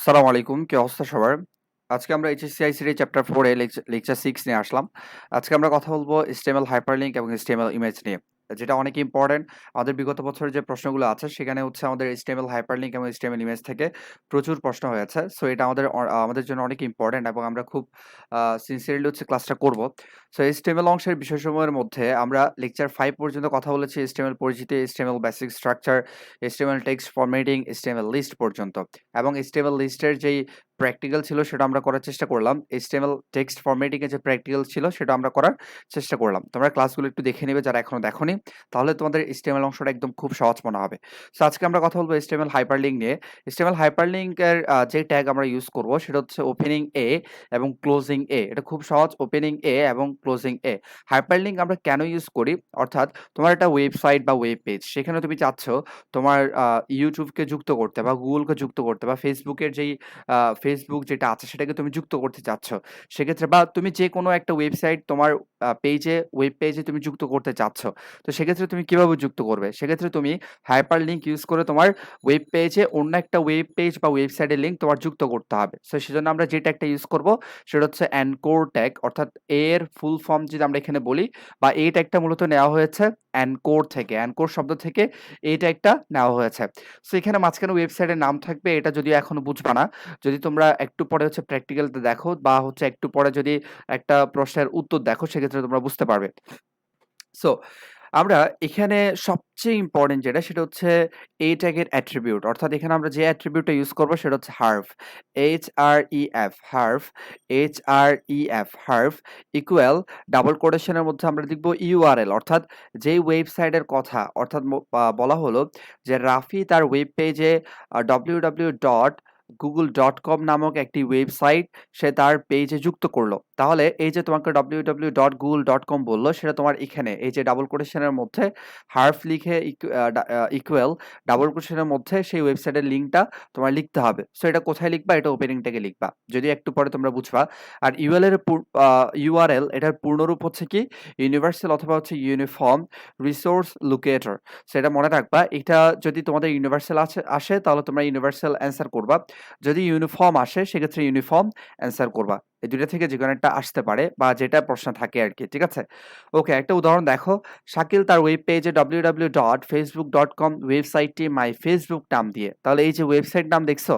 সালাম আলাইকুম, কি অবস্থা সবার? আজকে আমরা HSC ICT chapter 4 a lecture 6 নিয়ে আসলাম। আজকে আমরা কথা বলবো HTML হাইপারলিংক এবং HTML ইমেজ নিয়ে। যেটা অনেক ইম্পোর্টেন্ট। আমাদের বিগত বছরের যে প্রশ্নগুলো আছে সেখানে হচ্ছে আমাদের HTML হাইপারলিংক এবং HTML ইমেজ থেকে প্রচুর প্রশ্ন হয়েছে। সো এটা আমাদের জন্য অনেক ইম্পোর্টেন্ট এবং আমরা খুব সিনসিয়ারলি হচ্ছে ক্লাসটা করব। সো HTML অংশের বিষয়সমূহের মধ্যে আমরা লেকচার 5 পর্যন্ত কথা বলেছি HTML পরিচিতি, HTML basic structure, HTML text formatting, HTML list পর্যন্ত। এবং HTML লিস্টের যেই প্র্যাকটিক্যাল ছিল সেটা আমরা করার চেষ্টা করলাম। HTML টেক্সট ফরম্যাটিং এর যে প্র্যাকটিক্যাল ছিল সেটা আমরা করার চেষ্টা করলাম। তোমরা ক্লাসগুলো একটু দেখে নিবে যারা এখনো দেখোনি। তাহলে তোমাদের HTML অংশটা একদম খুব সহজ মনে হবে। সো আজকে আমরা কথা বলবো HTML হাইপারলিংক নিয়ে। HTML হাইপারলিংক এর যে ট্যাগ আমরা ইউজ করব সেটা হচ্ছে ওপেনিং এ এবং ক্লোজিং এ। এটা খুব সহজ, ওপেনিং এ এবং ক্লোজিং এ। হাইপারলিংক আমরা কেন ইউজ করি? অর্থাৎ তোমার একটা ওয়েবসাইট বা ওয়েব পেজ, সেখানে তুমি চাচ্ছ তোমার ইউটিউবকে যুক্ত করতে বা গুগলকে যুক্ত করতে বা ফেসবুকের যেই ফেসবুক যেটা আছে সেটাকে তুমি যুক্ত করতে চাচ্ছ। সেক্ষেত্রে বা তুমি যেকোনো একটা ওয়েবসাইট তোমার ওয়েব পেজে তুমি যুক্ত করতে চাচ্ছ। তো সেক্ষেত্রে তুমি কিভাবে যুক্ত করবে? সেক্ষেত্রে তুমি হাইপারলিংক ইউজ করে তোমার ওয়েব পেজে অন্য একটা ওয়েব পেজ বা ওয়েবসাইটের লিংক তোমার যুক্ত করতে হবে। সো সেজন্য আমরা যে ট্যাগটা ইউজ করব সেটা হচ্ছে অ্যানকোর ট্যাগ, অর্থাৎ এর ফুল ফর্ম যদি আমরা এখানে বলি, বা এই ট্যাগটা মূলত নেওয়া হয়েছে অ্যানকোর থেকে, অ্যানকোর শব্দ থেকে এই ট্যাগটা নেওয়া হয়েছে। সো এখানে মাঝখানে ওয়েবসাইটের নাম থাকবে, এটা যদিও এখনো বুঝবা না। যদি তোমরা একটু পরে হচ্ছে প্র্যাকটিক্যালটা দেখো বা হচ্ছে একটু পরে যদি একটা প্রশ্নের উত্তর দেখো সেক্ষেত্রে তোমরা বুঝতে পারবে। সো আমরা এখানে সবচেয়ে ইম্পোর্টেন্ট যেটা সেটা হচ্ছে এই ট্যাগের অ্যাট্রিবিউট, অর্থাৎ এখানে আমরা যে অ্যাট্রিবিউটটা ইউজ করব সেটা হচ্ছে হার্ফ, HREF হার্ফ, HREF হার্ফ ইকুয়াল ডাবল কোটেশনের মধ্যে আমরা লিখব URL, অর্থাৎ যেই ওয়েবসাইটের কথা, অর্থাৎ বলা হলো যে রাফি তার ওয়েব পেজে www.google.com নামক একটি ওয়েবসাইট সে তার পেজে যুক্ত করলো। তাহলে এই যে তোমাকে www.google.com বলল সেটা তোমার এখানে এই যে ডাবল কোটেশনের মধ্যে হার্ফ লিখে ইকুয়াল ডাবল কোটেশনের মধ্যে সেই ওয়েবসাইটের লিঙ্কটা তোমার লিখতে হবে। সো এটা কোথায় লিখবা? এটা ওপেনিং ট্যাগে লিখবা, যদি একটু পরে তোমরা বুঝবা। আর ইউআরএল এটার পূর্ণরূপ হচ্ছে কি ইউনিভার্সাল অথবা হচ্ছে ইউনিফর্ম রিসোর্স লোকেটর। সেটা মনে রাখবা। এটা যদি তোমাদের ইউনিভার্সাল আসে তাহলে তোমরা ইউনিভার্সাল অ্যান্সার করবা, যদি ইউনিফর্ম আসে সেক্ষেত্রে ইউনিফর্ম অ্যান্সার করবা। এই দুইটা থেকে যেকোনো একটা আসতে পারে বা যেটা প্রশ্ন থাকে আর কি, ঠিক আছে? ওকে, একটা উদাহরণ দেখো। শাকিল তার ওয়েব পেজে www.facebook.com ওয়েবসাইটটি মাই ফেসবুক নাম দিয়ে, তাহলে এই যে ওয়েবসাইট নাম দেখছো,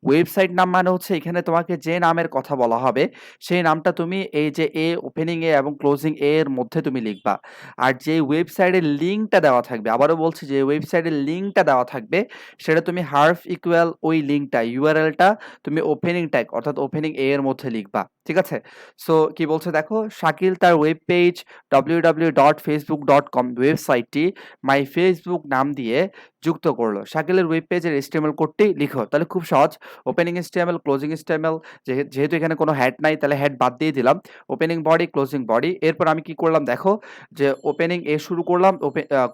ওয়েবসাইট নাম মানে হচ্ছে এখানে তোমাকে যে নামের কথা বলা হবে সেই নামটা তুমি এই যে ওপেনিং এ এবং ক্লোজিং এ এর মধ্যে তুমি লিখবা। আর যে ওয়েবসাইটের লিঙ্কটা দেওয়া থাকবে, আবারও বলছি যে ওয়েবসাইটের লিঙ্কটা দেওয়া থাকবে সেটা তুমি হার্ফ ইকুয়াল ওই লিঙ্কটা ইউআরএলটা তুমি ওপেনিং ট্যাগ অর্থাৎ ওপেনিং এ এর মধ্যে লিখবা, ঠিক আছে? সো কি বলছে দেখো, শাকিল তার ওয়েব পেজ www.facebook.com ওয়েবসাইটটি মাই ফেসবুক নাম দিয়ে যুক্ত করলো। শাকিলের ওয়েব পেজের HTML কোডটি লিখো। তাহলে খুব সহজ, ওপেনিং HTML ক্লোজিং HTML, যেহেতু এখানে কোনো হেড নাই তাহলে হেড বাদ দিয়ে দিলাম, ওপেনিং বডি ক্লোজিং বডি। এরপর আমি কি করলাম দেখো, যে ওপেনিং এ শুরু করলাম,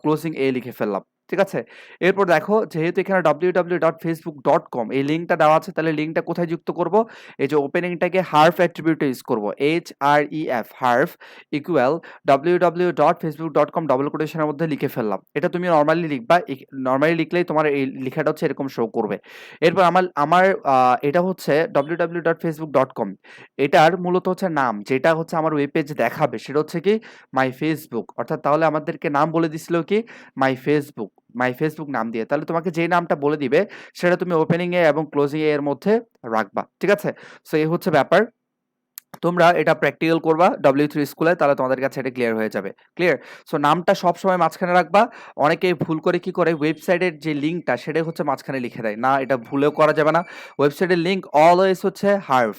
ক্লোজিং এ লিখে ফেললাম, ঠিক আছে? এরপর দেখো যেহেতু এখানে www.facebook.com এই লিঙ্কটা দেওয়া আছে, তাহলে লিঙ্কটা কোথায় যুক্ত করব? এই যে ওপেনিংটাকে হার্ফ অ্যাট্রিবিউটে ইউজ করব, HREF হার্ফ ইকুয়াল www.facebook.com ডাবল কোটেশনের মধ্যে লিখে ফেললাম। এটা তুমি নরমালি লিখবা, নরমালি লিখলেই তোমার এই লেখাটা হচ্ছে এরকম শো করবে। এরপর আমার আমার এটা হচ্ছে www.facebook.com, এটার মূলত হচ্ছে নাম, যেটা হচ্ছে আমার ওয়েব পেজে দেখাবে সেটা হচ্ছে কি মাই ফেসবুক, অর্থাৎ তাহলে আমাদেরকে নাম বলে দিছিল কি মাই ফেসবুক, মাই ফেসবুক নাম দিয়ে। তাহলে তোমাকে যে নামটা বলে দিবে সেটা তুমি ওপেনিং এ এবং ক্লোজিং এ এর মধ্যে রাখবা, ঠিক আছে? সো এই হচ্ছে ব্যাপার। তোমরা এটা প্র্যাকটিক্যাল করবা W3 স্কুলে, তাহলে তোমাদের কাছে এটা ক্লিয়ার হয়ে যাবে। ক্লিয়ার? সো নামটা সবসময় মাঝখানে রাখবা। অনেকেই ভুল করে কি করে, ওয়েবসাইটের যে লিঙ্কটা সেটাই হচ্ছে মাঝখানে লিখে দেয়। না, এটা ভুলেও করা যাবে না। ওয়েবসাইটের লিঙ্ক অলওয়েজ হচ্ছে হার্ফ,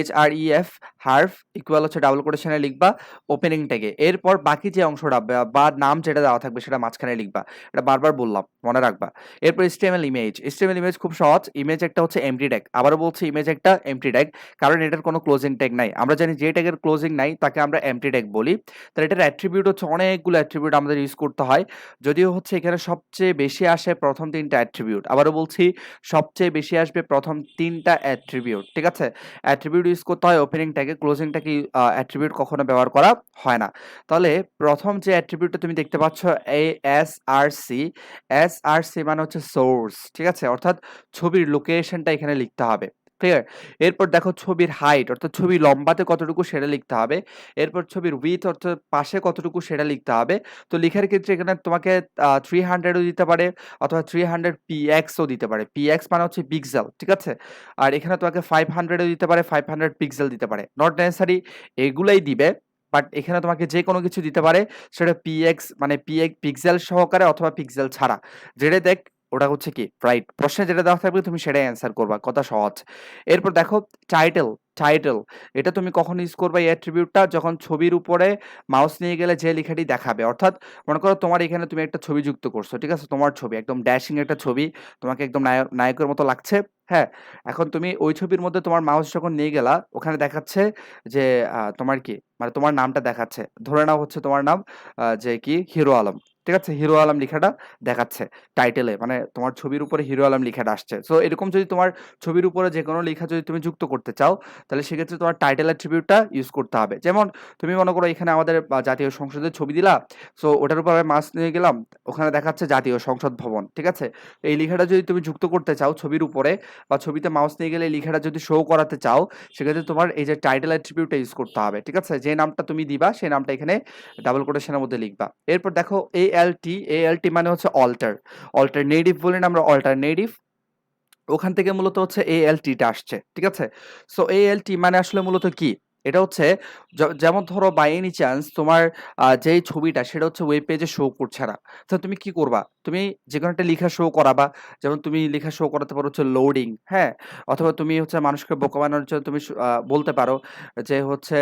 HREF হার্ফ ইকুয়াল হচ্ছে ডাবল কোটেশনে লিখবা ওপেনিং ট্যাগে। এরপর বাকি যে অংশটা বা নাম যেটা দেওয়া থাকবে সেটা মাঝখানে লিখবা। এটা বারবার বললাম, মনে রাখবা। এরপর HTML ইমেজ। HTML ইমেজ খুব সহজ। ইমেজ একটা হচ্ছে এমটি ট্যাগ। আবারও বলছি, ইমেজ একটা এমটি ট্যাগ, কারণ এটার কোনো ক্লোজিং ট্যাগ নাই। আমরা জানি যে ট্যাগের ক্লোজিং নাই তাকে আমরা এমটি ট্যাগ বলি। তাহলে এটার অ্যাট্রিবিউট হচ্ছে অনেকগুলো অ্যাট্রিবিউট আমাদের ইউজ করতে হয়। যদিও হচ্ছে এখানে সবচেয়ে বেশি আসে প্রথম 3টা অ্যাট্রিবিউট। আবারও বলছি, সবচেয়ে বেশি আসবে প্রথম 3টা অ্যাট্রিবিউট, ঠিক আছে? অ্যাট্রিবিউট ইউজ করতে হয় ওপেনিং ট্যাগে, ক্লোজিং ট্যাগে অ্যাট্রিবিউট কখনো ব্যবহার করা হয় না। তাহলে প্রথম যে অ্যাট্রিবিউটটা তুমি দেখতে পাচ্ছ SRC, SRC মানে হচ্ছে সোর্স, ঠিক আছে? অর্থাৎ ছবির লোকেশনটা এখানে লিখতে হবে। ক্লিয়ার? এরপর দেখো ছবির হাইট অর্থাৎ ছবির লম্বাতে কতটুকু সেটা লিখতে হবে। এরপর ছবির উইডথ অর্থাৎ পাশে কতটুকু সেটা লিখতে হবে। তো লিখার ক্ষেত্রে এখানে তোমাকে 300 ও দিতে পারে অথবা 300 px ও দিতে পারে। px মানে হচ্ছে পিক্সেল, ঠিক আছে? আর এখানে তোমাকে 500 ও দিতে পারে, 500 পিক্সেল দিতে পারে। নট নেসেসারি এগুলাই দিবে। বাট এখানে তোমাকে যেকোনো কিছু দিতে পারে সেটা px মানে পিক্সেল সহকারে অথবা পিক্সেল ছাড়া। যেটা দেখ ওটা হচ্ছে কি রাইট। প্রশ্নে যেটা দেওয়া থাকবে তুমি সেটাই অ্যান্সার করবা। কথা সহজ। এরপর দেখো টাইটেল, টাইটেল এটা তুমি কখন ইউজ করবা এই অ্যাট্রিবিউটটা যখন ছবির উপরে মাউস নিয়ে গেলে যে লেখাটি দেখাবে। অর্থাৎ মনে করো তোমার এখানে তুমি একটা ছবি যুক্ত করছো, ঠিক আছে? তোমার ছবি একদম ড্যাশিং একটা ছবি, তোমাকে একদম নায়কের মতো লাগছে। হ্যাঁ, এখন তুমি ওই ছবির মধ্যে তোমার মাউস যখন নিয়ে গেলা ওখানে দেখাচ্ছে যে তোমার কি মানে তোমার নামটা দেখাচ্ছে। ধরে নাও হচ্ছে তোমার নাম যে কি হিরো আলম। ঠিক আছে? হিরো আলম লেখাটা দেখাচ্ছে টাইটেলে, মানে তোমার ছবির উপরে হিরো আলম লেখাটা আসছে। সো এরকম যদি তোমার ছবির উপরে যেকোনো লেখা যদি তুমি যুক্ত করতে চাও তাহলে সেক্ষেত্রে তোমার টাইটেল অ্যাট্রিবিউটটা ইউজ করতে হবে। যেমন তুমি মনে করো এখানে আমাদের জাতীয় সংসদের ছবি দিলা, সো ওটার উপর আমি মাউস নিয়ে গেলাম, ওখানে দেখাচ্ছে জাতীয় সংসদ ভবন। ঠিক আছে? এই লেখাটা যদি তুমি যুক্ত করতে চাও ছবির উপরে বা ছবিতে মাউস নিয়ে গেলে এই লেখাটা যদি শো করাতে চাও সেক্ষেত্রে তোমার এই যে টাইটেল অ্যাট্রিবিউটটা ইউজ করতে হবে। ঠিক আছে? যে নামটা তুমি দিবা সেই নামটা এখানে ডাবল কোটেশনের মধ্যে লিখবা। এরপর দেখো ALT, ALT মানে হচ্ছে অল্টার, অল্টারনেটিভ বলি না আমরা, অল্টারনেটিভ, ওখান থেকে মূলত হচ্ছে ALT টা আসছে। ঠিক আছে? সো ALT মানে আসলে মূলত কি? এটা হচ্ছে যেমন ধরো বাই এনি চান্স তোমার যেই ছবিটা সেটা হচ্ছে ওয়েব পেজে শো করছে না। তো তুমি কি করবা? তুমি যেকোনো একটা লেখা শো করাবা। যেমন তুমি লেখা শো করাতে পারো হচ্ছে লোডিং, হ্যাঁ? অথবা তুমি হচ্ছে মানুষকে বোকা বানানোর জন্য তুমি বলতে পারো যে হচ্ছে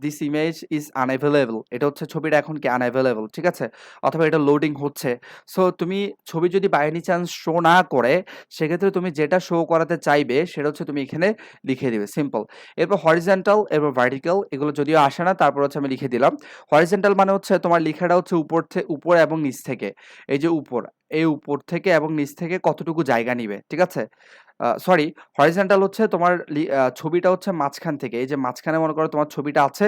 দিস ইমেজ ইজ আনএভেইলেবল। এটা হচ্ছে ছবিটা এখন কি আনএভেইলেবল। ঠিক আছে? অথবা এটা লোডিং হচ্ছে। সো তুমি ছবি যদি বাই এনি চান্স শো না করে সেক্ষেত্রে তুমি যেটা শো করাতে চাইবে সেটা হচ্ছে তুমি এখানে লিখে দিবে। সিম্পল। এরপর হরিজন্টাল এরপর ভার্টিক্যাল এগুলো যদিও আসে না তারপর হচ্ছে আমি লিখে দিলাম। হরিজন্টাল মানে হচ্ছে তোমার লেখাটা হচ্ছে উপর এবং নিচ থেকে। এই যে উপর, এই উপর থেকে এবং নিচ থেকে কতটুকু জায়গা নিবে। ঠিক আছে? সরি, হরিজন্টাল হচ্ছে তোমার ছবিটা হচ্ছে মাঝখান থেকে। এই যে মাঝখানে মনে করো তোমার ছবিটা আছে,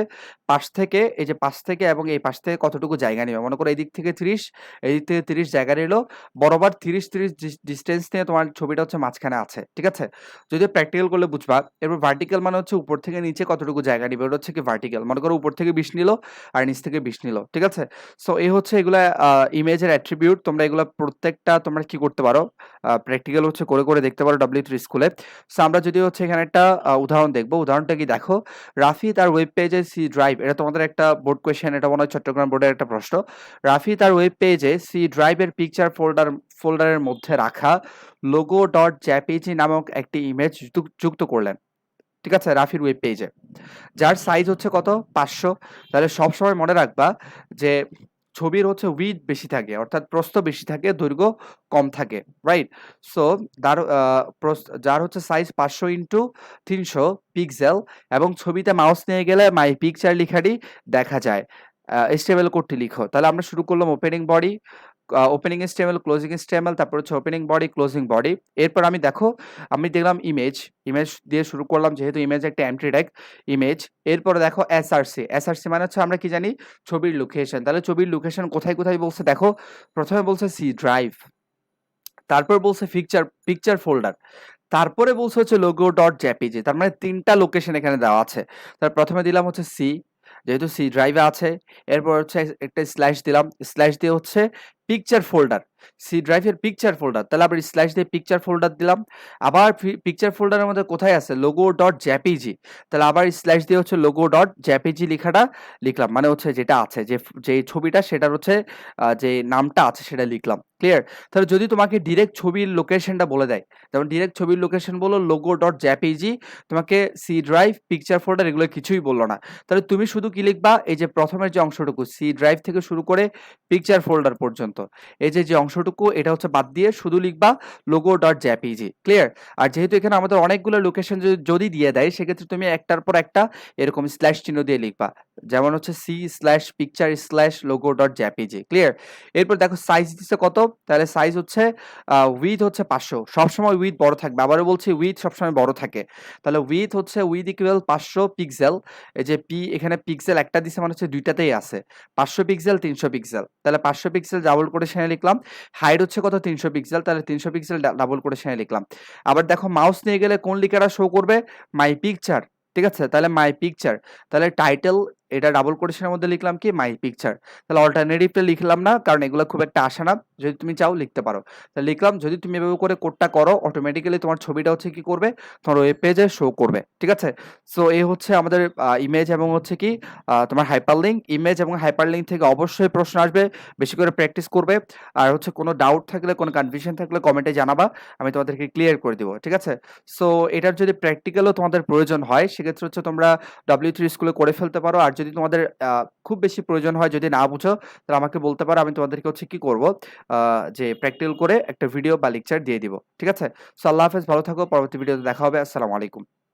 পাশ থেকে এই যে পাশ থেকে এবং এই পাশ থেকে কতটুকু জায়গা নিবে। মনে করো এদিক থেকে 30, এদিক থেকে 30 জায়গা নিলো। বরাবর 30 ডিসটেন্স নিয়ে তোমার ছবিটা হচ্ছে মাঝখানে আছে। ঠিক আছে? যদিও প্র্যাকটিক্যাল করলে বুঝবা। এরপর ভার্টিক্যাল মানে হচ্ছে উপর থেকে নিচে কতটুকু জায়গা নিবে ওটা হচ্ছে কি ভার্টিক্যাল। মনে করো উপর থেকে 20 নিলো আর নিচ থেকে 20 নিলো। ঠিক আছে? সো এই হচ্ছে এগুলা ইমেজের অ্যাট্রিবিউট। তোমরা এগুলা প্রত্যেকটা তোমরা কি করতে পারো? প্র্যাকটিক্যাল হচ্ছে করে দেখতে পারো W3 স্কুলে। সো আমরা যদি হচ্ছে এখানে একটা উদাহরণ দেখব। উদাহরণটা কি দেখো, রাফি তার ওয়েব পেজে সি ড্রাইভ, এটা তোমাদের একটা বোর্ড কোয়েশ্চেন, এটা মনে হয় চট্টগ্রাম বোর্ডের একটা প্রশ্ন। রাফি তার ওয়েব পেজে সি ড্রাইভের পিকচার ফোল্ডারের মধ্যে রাখা logo.jpg নামক একটি ইমেজ যুক্ত করলেন। ঠিক আছে? রাফির ওয়েব পেজে। যার সাইজ হচ্ছে কত? 500। তাহলে সবসময় মনে রাখবা যে ছবির হচ্ছে উইডথ বেশি থাকে, অর্থাৎ প্রস্থ বেশি থাকে, দৈর্ঘ্য কম থাকে। রাইট? সো যার হচ্ছে সাইজ 500 ইনটু 300 পিক্সেল এবং ছবিতে মাউস নিয়ে গেলে মাই পিকচার লেখাটি দেখা যায়। HTML কোডটি লিখো। তাহলে আমরা শুরু করলাম opening body, opening HTML, closing HTML, তারপর হচ্ছে ওপেনিং বডি, ক্লোজিং বডি। এরপর আমি দেখলাম ইমেজ দিয়ে শুরু করলাম যেহেতু ইমেজ একটা এমটি ট্যাগ ইমেজ। এরপরে দেখো এসআরসি মানে হচ্ছে আমরা কি জানি? ছবির লোকেশন। তাহলে ছবির লোকেশন কোথায় কোথায় বলছে দেখো। প্রথমে বলছে সি ড্রাইভ, তারপর বলছে পিকচার ফোল্ডার, তারপরে বলছে হচ্ছে logo.jpg। তার মানে 3টা লোকেশন এখানে দেওয়া আছে। তার প্রথমে দিলাম হচ্ছে সি, যেহেতু সি ড্রাইভে আছে। এরপর হচ্ছে একটা স্ল্যাশ দিলাম, স্ল্যাশ দিয়ে হচ্ছে পিকচার ফোল্ডার, সি ড্রাইভের পিকচার ফোল্ডার। তাহলে আবার স্ল্যাশ দিয়ে পিকচার ফোল্ডার দিলাম। আবার পিকচার ফোল্ডারের মধ্যে কোথায় আছে? logo.jpg। তাহলে আবার স্ল্যাশ দিয়ে হচ্ছে logo.jpg লেখাটা লিখলাম, মানে হচ্ছে যেটা আছে যে ছবিটা সেটার হচ্ছে যে নামটা আছে সেটা লিখলাম। ক্লিয়ার? তাহলে যদি তোমাকে ডিরেক্ট ছবির লোকেশনটা বলে দেয়, যেমন ডিরেক্ট ছবির লোকেশন বললো logo.jpg, তোমাকে সি ড্রাইভ, পিকচার ফোল্ডার এগুলো কিছুই বললো না, তাহলে তুমি শুধু কি লিখবা? এই যে প্রথমের যে অংশটুকু সি ড্রাইভ থেকে শুরু করে পিকচার ফোল্ডার পর্যন্ত, এই যে অংশটুকু এটা হচ্ছে বাদ দিয়ে শুধু লিখবা logo.jpg। ক্লিয়ার? আর যেহেতু এখানে আমাদের অনেকগুলো লোকেশন যদি দিয়ে দেয় সেক্ষেত্রে তুমি একটার পর একটা এরকম স্ল্যাশ চিহ্ন দিয়ে লিখবা, যেমন হচ্ছে C slash picture slash logo.jpg। Clear? এরপর দেখো সাইজ দিচ্ছে কত। তাহলে সাইজ হচ্ছে উইথ হচ্ছে 500, সবসময় উইথ বড় থাকবে। আবারও বলছি উইথ সবসময় বড় থাকে। তাহলে উইথ ইকুয়াল 500 পিক্সেল। এই যে এখানে পিক্সেল একটা দিছে মানে হচ্ছে দুইটাতেই আছে, 500 পিক্সেল 300 পিক্সেল। তাহলে 500 পিক্সেল ডাবল কোটেশনে লিখলাম। হাইট হচ্ছে কত 300 পিক্সেল, তাহলে 300 পিক্সেল ডাবল কোটেশনে লিখলাম। আবার দেখো মাউস নিয়ে গেলে কোন লিখাটা শো করবে, মাই পিকচার, ঠিক আছে, তাহলে মাই পিকচার, তাহলে টাইটেল এটা ডাবল কোটেশনের মধ্যে লিখলাম কি মাই পিকচার, তাহলে অল্টারনেটিভটা লিখলাম না কারণ এগুলো খুব একটা আসে না, যদি তুমি চাও লিখতে পারো, তাহলে লিখলাম। যদি তুমি এভাবে করে কোডটা করো অটোমেটিক্যালি তোমার ছবিটা হচ্ছে কি করবে, তোমার ওয়েব পেজে শো করবে, ঠিক আছে। সো এই হচ্ছে আমাদের ইমেজ এবং হচ্ছে কি তোমার হাইপারলিংক। ইমেজ এবং হাইপারলিংক থেকে অবশ্যই প্রশ্ন আসবে, বেশি করে প্র্যাকটিস করবে। আর হচ্ছে কোনো ডাউট থাকলে, কোনো কনফিউশন থাকলে কমেন্টে জানাবা, আমি তোমাদেরকে ক্লিয়ার করে দিব, ঠিক আছে। সো এটার যদি প্র্যাকটিক্যালও তোমাদের প্রয়োজন হয় সেক্ষেত্রে হচ্ছে তোমরা W3 স্কুলে করে ফেলতে পারো। আর যদি তোমাদের খুব বেশি প্রয়োজন হয়, যদি না বুঝো তাহলে আমাকে বলতে পারো, আমি তোমাদেরকে হচ্ছে কি করব, যে প্র্যাকটিক্যাল করে একটা ভিডিও বা লেকচার দিয়ে দিব, ঠিক আছে। সো আল্লাহ হাফেজ, ভালো থাকো, পরবর্তী ভিডিওতে দেখা হবে। আসসালামু আলাইকুম।